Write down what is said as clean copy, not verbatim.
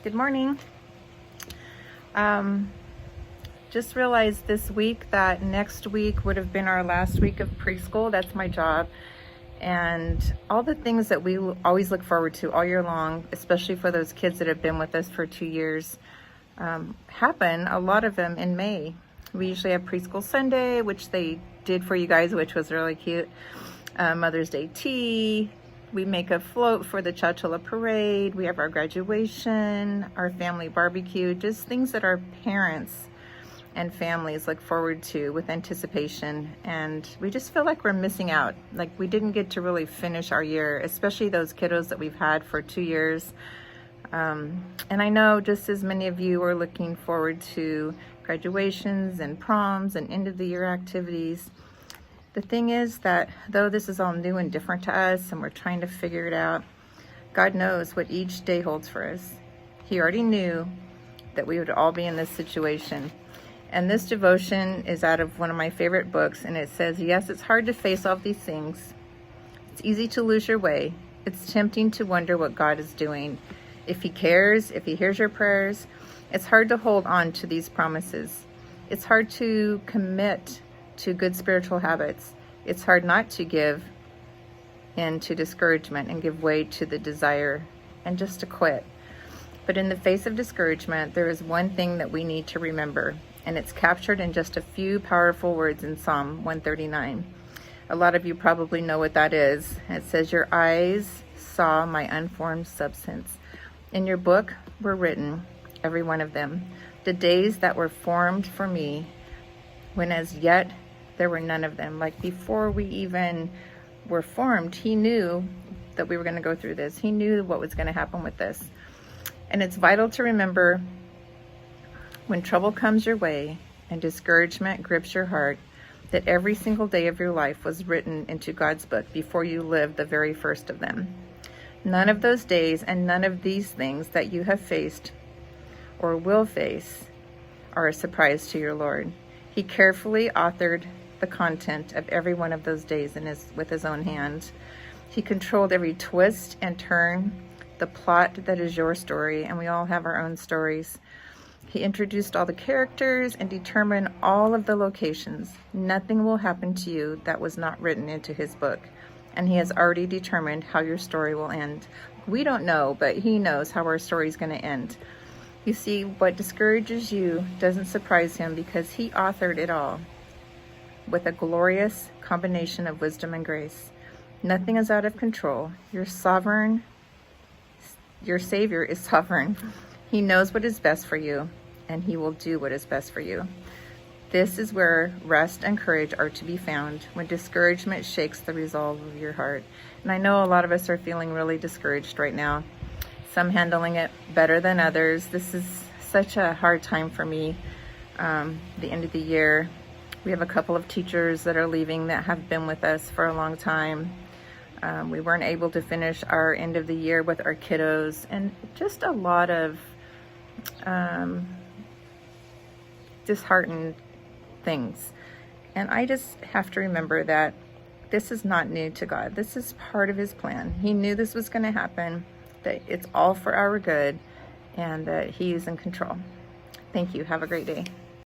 Good morning. Just realized this week that next week would have been our last week of preschool. That's my job. And all the things that we always look forward to all year long, especially for those kids that have been with us for 2 years, happen, a lot of them in May. We usually have Preschool Sunday, which they did for you guys, which was really cute. Mother's Day tea. We make a float for the Chachula parade. We have our graduation, our family barbecue, just things that our parents and families look forward to with anticipation. And we just feel like we're missing out. Like we didn't get to really finish our year, especially those kiddos that we've had for 2 years. And I know just as many of you are looking forward to graduations and proms and end of the year activities. The thing is that though this is all new and different to us and we're trying to figure it out, God knows what each day holds for us. He already knew that we would all be in this situation. And this devotion is out of one of my favorite books, and it says, yes, it's hard to face all these things. It's easy to lose your way. It's tempting to wonder what God is doing. If He cares, if He hears your prayers, it's hard to hold on to these promises. It's hard to commit to good spiritual habits. It's hard not to give in to discouragement and give way to the desire and just to quit. But in the face of discouragement, there is one thing that we need to remember, and it's captured in just a few powerful words in Psalm 139. A lot of you probably know what that is. It says, your eyes saw my unformed substance. In your book were written, every one of them, the days that were formed for me, when as yet there were none of them. Like before we even were formed, He knew that we were going to go through this. He knew what was going to happen with this. And it's vital to remember when trouble comes your way and discouragement grips your heart, that every single day of your life was written into God's book before you lived the very first of them. None of those days and none of these things that you have faced or will face are a surprise to your Lord. He carefully authored the content of every one of those days with His own hand. He controlled every twist and turn, the plot that is your story, and we all have our own stories. He introduced all the characters and determined all of the locations. Nothing will happen to you that was not written into His book, and He has already determined how your story will end. We don't know, but He knows how our story is going to end. You see, what discourages you doesn't surprise Him because He authored it all with a glorious combination of wisdom and grace. Nothing is out of control. Your Savior is sovereign. He knows what is best for you, and He will do what is best for you. This is where rest and courage are to be found when discouragement shakes the resolve of your heart. And I know a lot of us are feeling really discouraged right now. Some handling it better than others. This is such a hard time for me. The end of the year, we have a couple of teachers that are leaving that have been with us for a long time. We weren't able to finish our end of the year with our kiddos, and just a lot of disheartened things. And I just have to remember that this is not new to God. This is part of His plan. He knew this was going to happen, that it's all for our good, and that He is in control. Thank you. Have a great day.